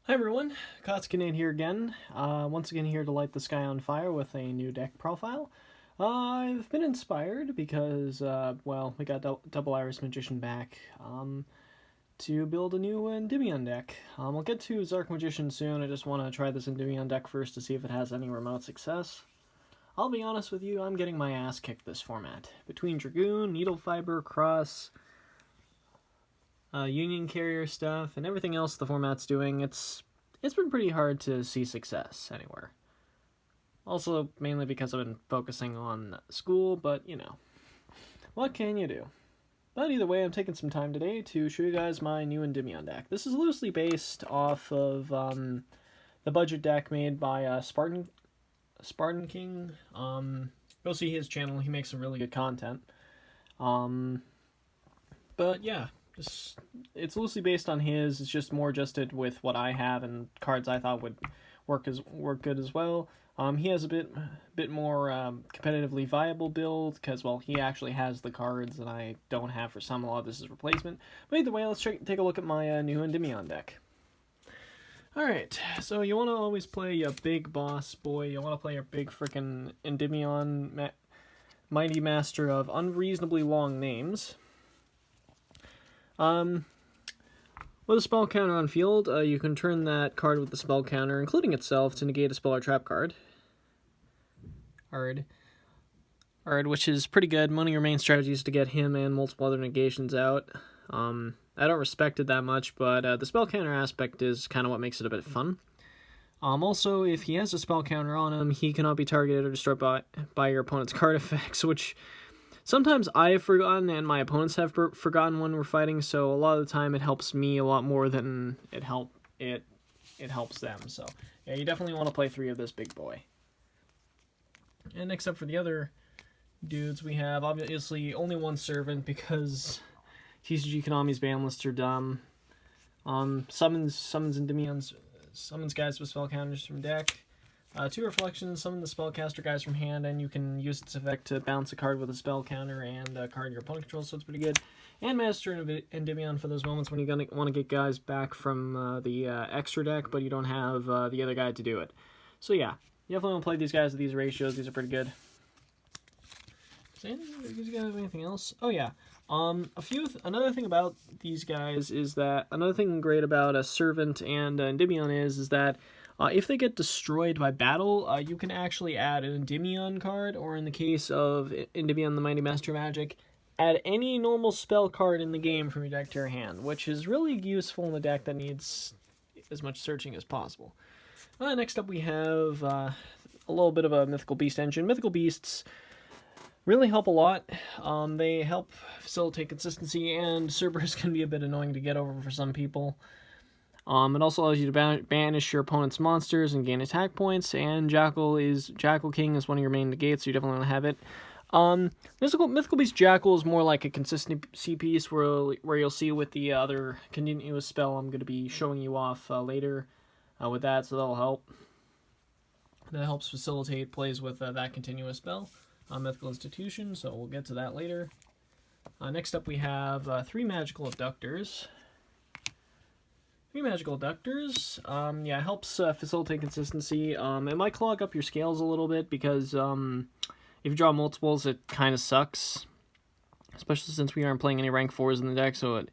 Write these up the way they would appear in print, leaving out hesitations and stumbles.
Hi everyone, SpartaKing here again. Once again here to light the sky on fire with a new deck profile. I've been inspired because, well, we got Double Iris Magician back to build a new Endymion deck. I'll get to Zarc Magician soon. I just want to try this Endymion deck first to see if it has any remote success. I'll be honest with you, I'm getting my ass kicked this format. Between Dragoon, Needle Fiber, Cross, Union Carrier stuff, and everything else the format's doing, it's been pretty hard to see success anywhere. Also, mainly because I've been focusing on school, but, you know, what can you do? But either way, I'm taking some time today to show you guys my new Endymion deck. This is loosely based off of the budget deck made by SpartaKing. Go see his channel, he makes some really good content. But yeah, it's loosely based on his. It's just more adjusted with what I have and cards I thought would work good as well. He has a bit more competitively viable build because, well, he actually has the cards that I don't have for some. A lot of this is replacement. But either way, let's take a look at my new Endymion deck. Alright, so you want to always play your big boss boy. You want to play your big frickin' Endymion Mighty Master of unreasonably long names. With a spell counter on field, you can turn that card with the spell counter, including itself, to negate a spell or trap card. Which is pretty good. One of your main strategies to get him and multiple other negations out. I don't respect it that much, but the spell counter aspect is kind of what makes it a bit fun. Also, if he has a spell counter on him, he cannot be targeted or destroyed by your opponent's card effects, which sometimes I have forgotten and my opponents have forgotten when we're fighting, so a lot of the time it helps me a lot more than it helps them. So yeah, you definitely want to play 3 of this big boy. And next up for the other dudes, we have obviously only one servant because TCG Konami's ban lists are dumb. Summons Endymions, summons guys with spell counters from deck. 2 reflections, summon the spellcaster guys from hand, and you can use its effect to bounce a card with a spell counter and a card your opponent controls, so it's pretty good. And Master Endymion for those moments when you're going to want to get guys back from the extra deck, but you don't have the other guy to do it. So yeah, you definitely want to play these guys at these ratios. These are pretty good. Does you guys have anything else? Oh yeah. Another thing about these guys is that another thing great about a Servant and Endymion is that if they get destroyed by battle, you can actually add an Endymion card, or in the case of Endymion the Mighty Master Magic, add any normal spell card in the game from your deck to your hand, which is really useful in a deck that needs as much searching as possible. Next up we have a little bit of a Mythical Beast engine. Mythical Beasts really help a lot. They help facilitate consistency, and Cerberus can be a bit annoying to get over for some people. It also allows you to banish your opponent's monsters and gain attack points, and Jackal King is one of your main negates, so you definitely want to have it. Mythical Beast Jackal is more like a consistency piece where you'll see with the other continuous spell I'm going to be showing you off later with that, so that'll help. That helps facilitate plays with that continuous spell. Mythical Institution, so we'll get to that later. Next up we have 3 Magical Abductors. 3 Magical Abductors, yeah, it helps facilitate consistency. It might clog up your scales a little bit because if you draw multiples, it kind of sucks. Especially since we aren't playing any rank 4s in the deck, so it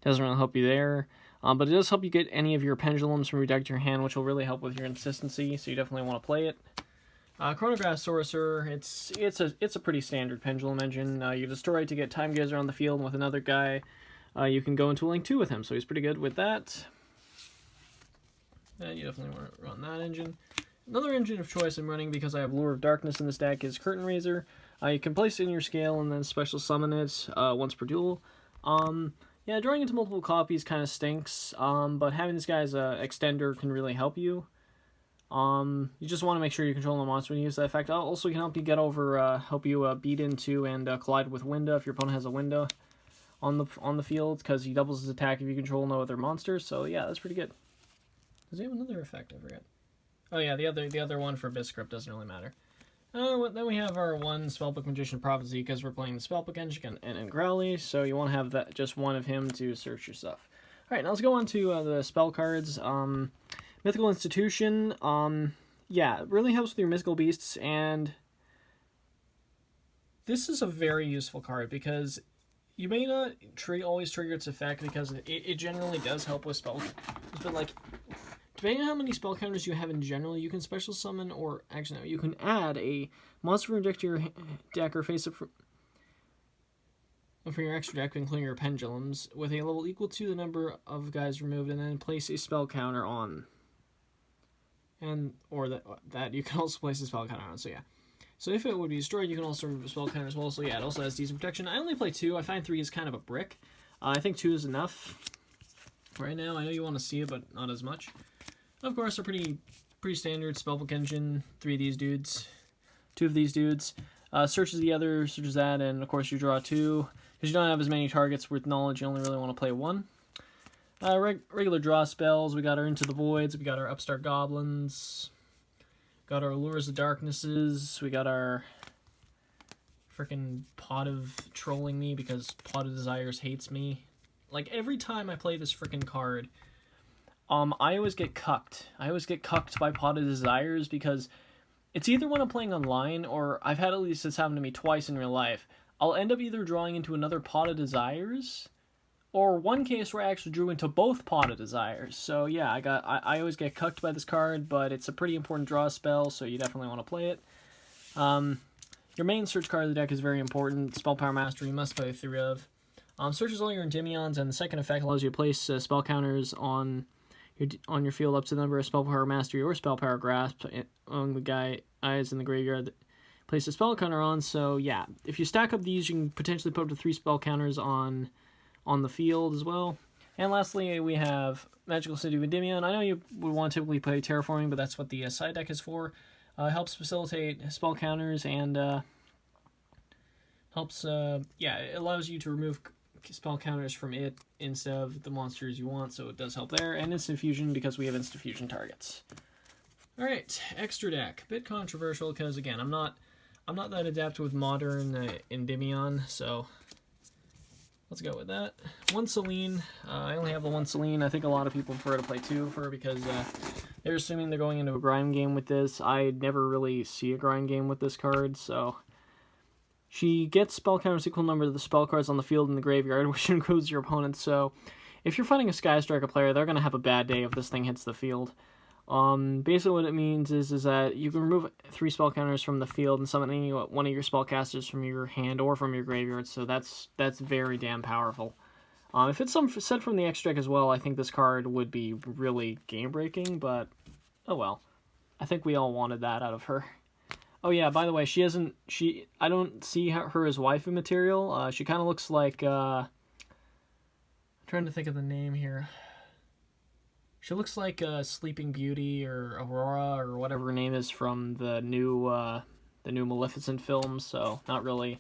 doesn't really help you there. But it does help you get any of your pendulums from your deck to your hand, which will really help with your consistency, so you definitely want to play it. Chronograph Sorcerer, it's a pretty standard pendulum engine. You destroy it to get Time Gazer on the field, and with another guy, you can go into a Link 2 with him, so he's pretty good with that. You definitely want to run that engine. Another engine of choice I'm running because I have Lure of Darkness in this deck is Curtain Raiser. You can place it in your scale and then special summon it once per duel. Yeah, drawing into multiple copies kind of stinks, but having this guy as an extender can really help you. You just want to make sure you control the monster when you use that effect. Also, it can help you get over, help you beat into and collide with Winda if your opponent has a Winda on the field, because he doubles his attack if you control no other monsters. So yeah, that's pretty good. Does he have another effect? I forget. Oh yeah, the other one for Biscript doesn't really matter. Then we have our one Spellbook Magician Prophecy because we're playing the Spellbook engine and Growly, so you want to have that just one of him to search your stuff. Alright, now let's go on to the spell cards. Mythical Institution, yeah, it really helps with your mythical beasts, and this is a very useful card because you may not always trigger its effect because it generally does help with spell, but like, depending on how many spell counters you have in general, you can special summon, or actually no, you can add a monster from your deck or face it from your extra deck, including your pendulums, with a level equal to the number of guys removed, and then place a spell counter on. Or that you can also place a spell counter on, so yeah. So if it would be destroyed, you can also remove a spell counter as well, so yeah, it also has decent protection. I only play 2, I find 3 is kind of a brick. I think 2 is enough right now. I know you want to see it, but not as much. Of course, a pretty standard spellbook engine, 3 of these dudes, 2 of these dudes. Searches the other, searches that, and of course you draw 2. Because you don't have as many targets with knowledge, you only really want to play 1. Regular draw spells, we got our Into the Voids, we got our Upstart Goblins, got our Lures of Darknesses, we got our freaking Pot of Trolling Me because Pot of Desires hates me. Like, every time I play this freaking card, I always get cucked. I always get cucked by Pot of Desires because it's either when I'm playing online, or I've had at least this happen to me twice in real life. I'll end up either drawing into another Pot of Desires, or one case where I actually drew into both Pot of Desires. So yeah, I always get cucked by this card, but it's a pretty important draw spell, so you definitely want to play it. Your main search card of the deck is very important. Spell Power Mastery, you must play 3 of. Searches all your Endymions, and the second effect allows you to place spell counters on your field up to the number of Spell Power Mastery or Spell Power Grasp on the guys in the graveyard that place a spell counter on. So yeah, if you stack up these, you can potentially put up to 3 spell counters on the field as well. And lastly, we have Magical City of Endymion. I know you would want to typically play Terraforming, but that's what the side deck is for. Helps facilitate spell counters and helps, yeah, it allows you to remove spell counters from it instead of the monsters you want, so it does help there. And Instant Fusion because we have Instant Fusion targets. Alright, extra deck. Bit controversial because, again, I'm not that adept with modern Endymion, so let's go with that. 1 Selene. I only have the 1 Selene. I think a lot of people prefer to play 2 of her because they're assuming they're going into a grind game with this. I never really see a grind game with this card, so she gets spell counters equal number to the spell cards on the field in the graveyard, which includes your opponent. So if you're fighting a Sky Striker player, they're going to have a bad day if this thing hits the field. Basically what it means is that you can remove 3 spell counters from the field and summon any one of your spellcasters from your hand or from your graveyard, so that's very damn powerful. If it's set from the extra deck as well, I think this card would be really game-breaking, but oh well. I think we all wanted that out of her. Oh yeah, by the way, I don't see her as waifu material. She kind of looks like, I'm trying to think of the name here. She looks like Sleeping Beauty or Aurora or whatever her name is from the new Maleficent film, so not really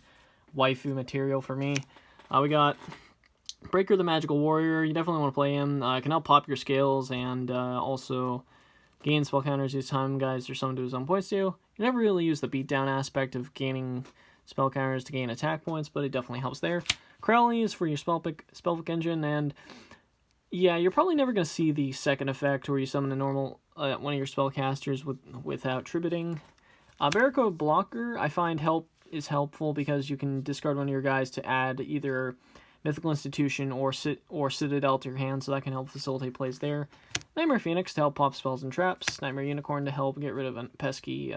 waifu material for me. We got Breaker the Magical Warrior. You definitely want to play him. Can help pop your scales and also gain spell counters each time guys are summoned to his own points too. You never really use the beatdown aspect of gaining spell counters to gain attack points, but it definitely helps there. Crowley is for your spellbook engine, and yeah, you're probably never going to see the second effect where you summon a normal one of your spellcasters without tributing. Barricade Blocker, I find is helpful because you can discard one of your guys to add either Mythical Institution or Citadel to your hand, so that can help facilitate plays there. Nightmare Phoenix to help pop spells and traps. Nightmare Unicorn to help get rid of pesky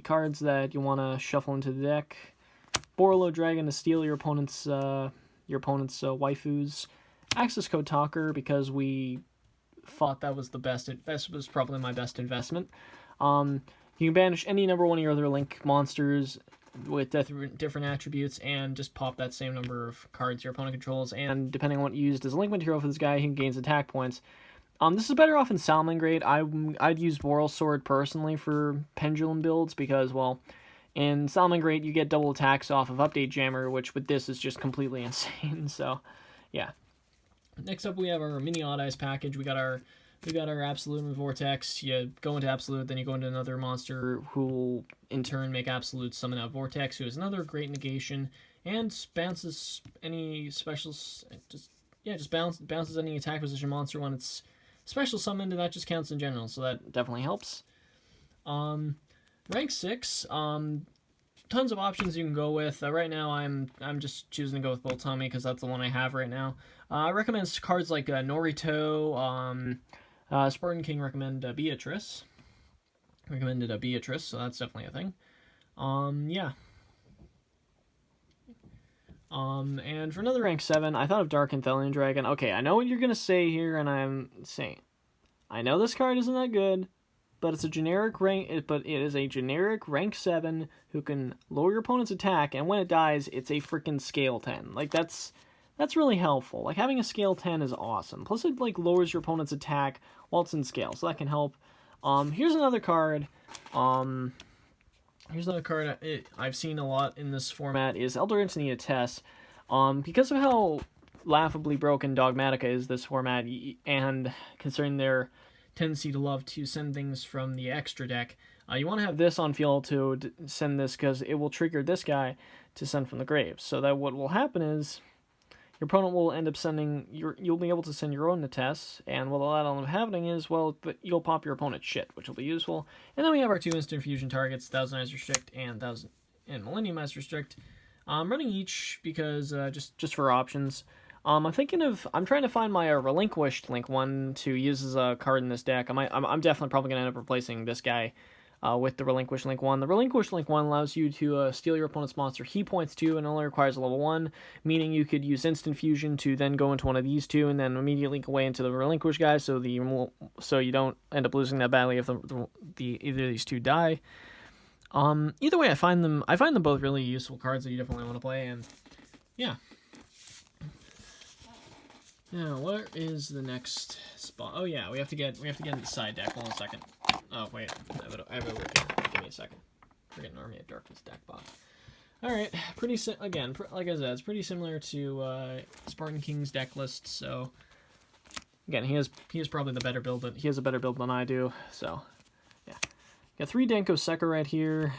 cards that you want to shuffle into the deck. Borlo Dragon to steal your opponent's waifus. Access Code Talker because we thought that was the best. This was probably my best investment. You can banish any number one of your other Link monsters with different attributes and just pop that same number of cards your opponent controls. And depending on what you used as a Link material for this guy, he gains attack points. This is better off in Salamangreat. I'd use Boral Sword personally for Pendulum builds because, well, in Salamangreat you get double attacks off of Update Jammer, which with this is just completely insane. So, yeah. Next up, we have our Mini Odd Eyes package. We got our Absolute and Vortex. You go into Absolute, then you go into another monster who will, in turn, make Absolute summon out Vortex, who is another great negation, and bounces any specials, just yeah, just bounces any attack position monster when it's special summoned, and that just counts in general, so that definitely helps. Rank 6, tons of options you can go with. Right now, I'm just choosing to go with Bolt Tummy because that's the one I have right now. I recommend cards like Norito. SpartaKing recommend Beatrice. Recommended Beatrice, so that's definitely a thing. Yeah. And for another rank 7, I thought of Dark Anthelian Dragon. Okay, I know what you're gonna say here, and I'm saying, I know this card isn't that good, but it's a generic rank. But it is a generic rank 7 who can lower your opponent's attack, and when it dies, it's a freaking scale 10. Like that's really helpful. Like having a scale 10 is awesome. Plus, it like lowers your opponent's attack while it's in scale, so that can help. Here's another card. Here's another card I've seen a lot in this format is Elder Antonia Tess. Because of how laughably broken Dogmatica is this format, and considering their tendency to love to send things from the extra deck, you want to have this on field to send this because it will trigger this guy to send from the grave. So that what will happen is your opponent will end up sending you'll be able to send your own to Tess, and what'll end up happening is, well, you'll pop your opponent's shit, which will be useful. And then we have our 2 instant fusion targets, Thousand Eyes Restrict and Millennium Eyes Restrict. I'm running each because just for options. I'm trying to find my Relinquished Link 1 to use as a card in this deck. I'm definitely probably gonna end up replacing this guy with the Relinquished Link 1. The Relinquished Link 1 allows you to steal your opponent's monster He points 2 and only requires a level 1, meaning you could use Instant Fusion to then go into one of these 2 and then immediately go away into the Relinquished guy, so you don't end up losing that badly if either of these 2 die. Either way, I find them both really useful cards that you definitely want to play, and yeah. Now, what is the next spot? Oh yeah, we have to get into the side deck. Hold on a second. Oh wait, I have a give me a second. Forget an Army of Darkness deck box. All right, like I said, it's pretty similar to SpartaKing's deck list. So again, he has probably the better build. He has a better build than I do. So yeah, got 3 Denko Sekka right here,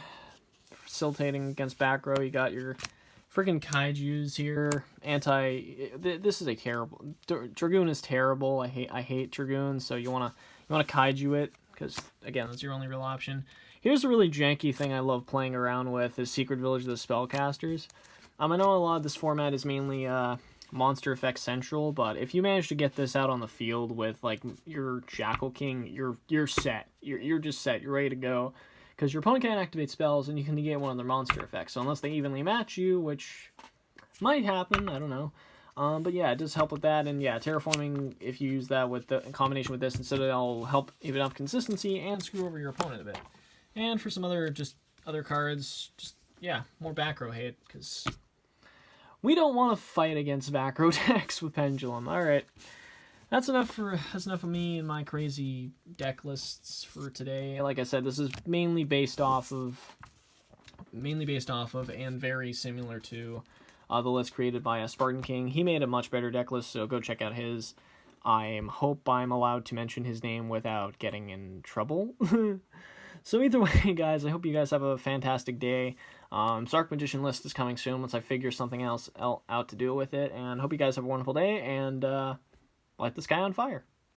facilitating against back row. You got your freaking Kaijus here. This is a terrible. Dragoon is terrible. I hate Dragoon. So you wanna Kaiju it, because again, that's your only real option. Here's a really janky thing I love playing around with is Secret Village of the Spellcasters. I know a lot of this format is mainly Monster Effect Central, but if you manage to get this out on the field with like your Jackal King, you're set. You're just set. You're ready to go. Because your opponent can't activate spells, and you can negate one of their monster effects. So unless they evenly match you, which might happen, I don't know. But yeah, it does help with that. And yeah, Terraforming, if you use that in combination with this, instead of it'll help even up consistency and screw over your opponent a bit. And for some other cards, yeah, more back row hate, because we don't want to fight against back row decks with Pendulum. All right. That's enough of me and my crazy deck lists for today. Like I said, this is mainly based off of and very similar to the list created by SpartaKing. He made a much better deck list, so go check out his. I hope I'm allowed to mention his name without getting in trouble. So either way, guys, I hope you guys have a fantastic day. Zarc Magician list is coming soon once I figure something else out to do with it, and hope you guys have a wonderful day, and light the sky on fire.